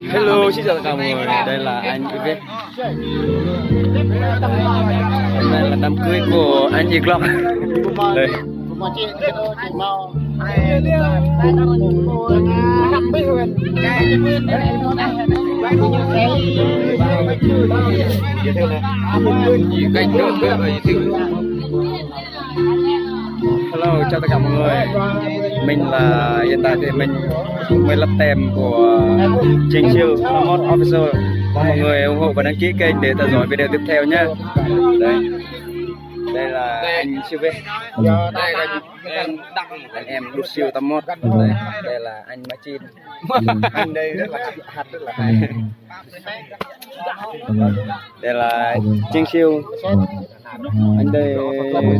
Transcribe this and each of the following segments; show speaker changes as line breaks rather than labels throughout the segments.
Hello, xin chào tất cả mọi người. Đây là anh Yves. Đây là đám cưới của anh Yves Vlog. Đây. Hello, chào tất cả mọi người. Mình là hiện tại thì mình mới lắp tem của Trình Siêu Mod Official. Mong mọi người ủng hộ và đăng ký kênh để theo dõi video tiếp theo nhé. Đây là anh Siêu Vê. Đây là anh em Lục Siêu Tâm Mod. Đây là anh Machin. Anh đây rất là hạt rất là hay. Đây là Trình Siêu. Anh đây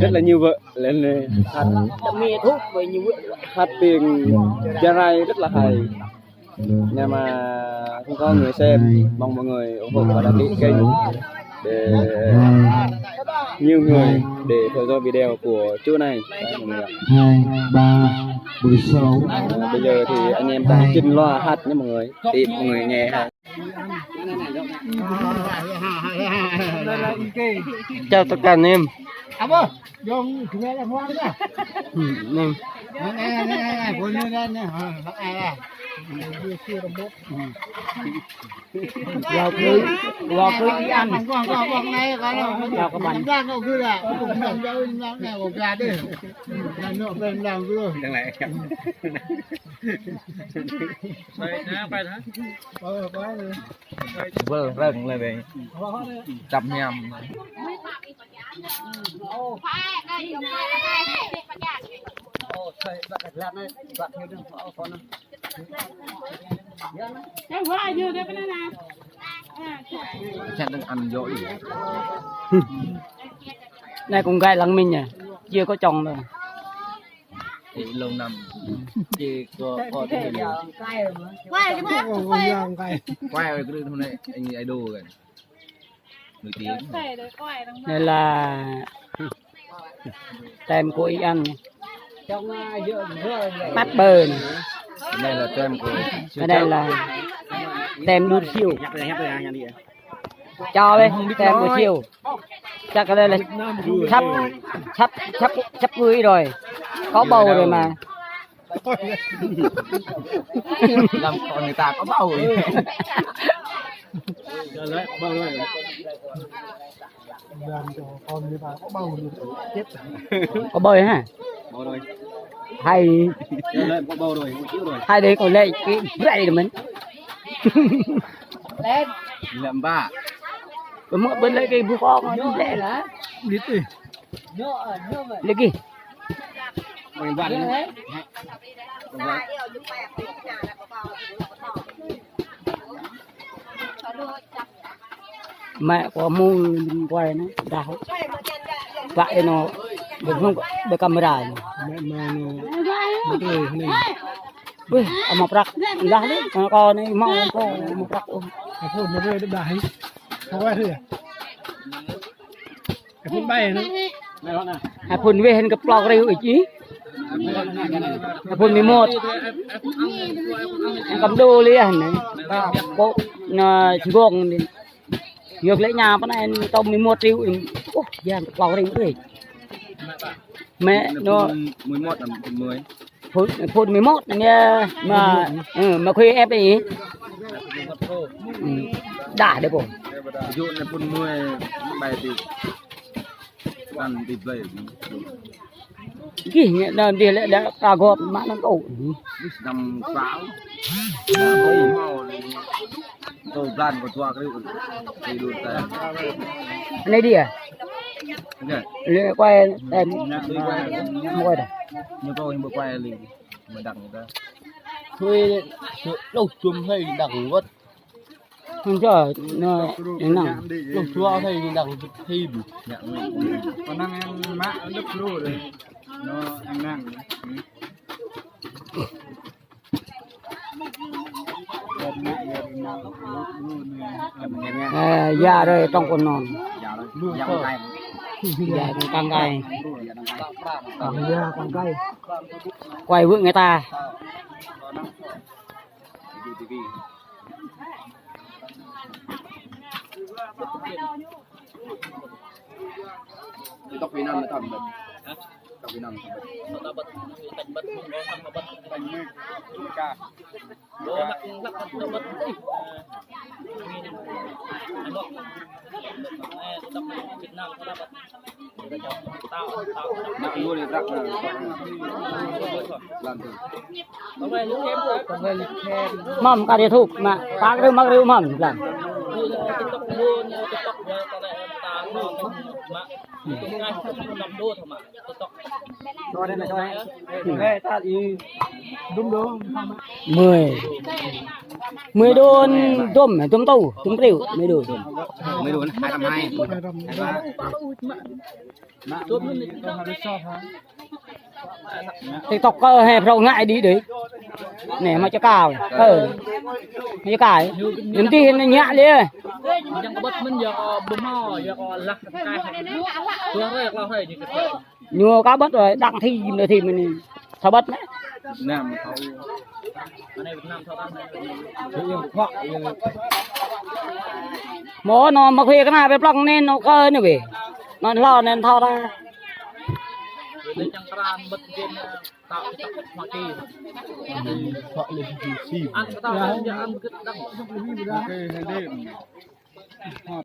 rất là nhiều vợ lên hát tiền gia rai rất là hay, nhưng mà không có người xem. Mong mọi người ủng hộ và đăng ký kênh để nhiều người để theo dõi video của chú này. Đấy, mọi người ạ.
2, 3, 16.
Bây giờ thì anh em đang chỉnh loa hát nha mọi người, thì mọi người nghe ha. Chào tất cả anh em.
Vào cưới đi ăn. Bọn này vào cái bánh rang đâu cứ là cũng làm đâu làm nào của gà đi. Làm nọ bên làm vừa.
Đang lại. Vâng, rừng lên về. Chậm nhầm. Chắc đang ăn dỗi.
Này cũng gai lăng mình nhỉ, chưa có chồng rồi.
Thì lâu năm chỉ có thể quay rồi cứ hôm nay anh idol rồi nổi tiếng.
Đây là tem của y ăn bát bờn.
Đây là tem của
Cái đây là tem đun siêu. Cho đây tem của siêu. Chắc cái đây là sắp cưới rồi, có bầu rồi mà.
làm con người ta có bầu rồi.
Có bầu hả?
Bầu rồi.
Hay
Có bầu rồi,
hai đứa còn lấy cái vậy rồi mình.
làm ba.
Bên lấy cái bút con nó lẹ là biết đi. Lấy cái
Mình vặn đấy.
mẹ của mua quay nó đào vậy nó được không được camera ui một rắc lá đấy con này mau con một rắc phun nó rơi đá ấy không phải thôi cái phun bay nữa cái phun về hình cái plug đây chứ cái phun 11 em cầm đô liền này bộ chuông ngược lấy nhà bữa nay tôm 11 triệu giang plug đây rồi mẹ nó
11 là 10.
phun 11 này nha mà khuya ép đi đã được không?
Ví dụ là phun 10 bài thì ăn thịt vậy.
Cái này là đi lại đã cà gọt mà nó cổ
Nằm pháo. Tôi plan của tôi cái đồ tài.
này đi à? Lên quay em quay đây.
Nhưng tôi mới quay liền mà đặng người ta.
Thôi đâu chùm hay đằng vất. Không cho nó đến nào lúc chua hay đằng thi
Còn năng em mã lớp lô rồi nó ăn năng
già rồi trong con non
già
con căng gai con cay quay vượng người ta
Tok Vinam na tambad. Tok Vinam.
Tabat tabat mo ang mabat
Ka.
lak tabat ano tok Vietnam tabat tao
Nak lu ni rak na. Lan tu.
okay lúc em
mầm cả địa thuộc mà phá cái mắc rêu mầm lần
TikTok luôn TikTok ya tale ta no ma ngay năm đô thôi mà TikTok
Cho đây là cho đây. Nghe ta đi đúng đúng.
10 đôn tôm tàu tôm rượu mấy đồ
Mới đúng 252.
TikTok có hẹp rau ngại đi đấy nè mà cho cào cho cài những tin nhẹ đi
yang buat men ya bemo ya lak kai tua rek lo hay ni cái
nhiều cá bất rồi đặng thi nữa thì mình sao bất đấy
Nam thau.
này Việt Nam thao tan
mỏ nó mà khuya cái nào về plong nên nó cơ nữa về nó lo nên thao ra
lên trang tran bật trên tạo TikTok Hoa Kỳ ăn cái tao ăn cái đăng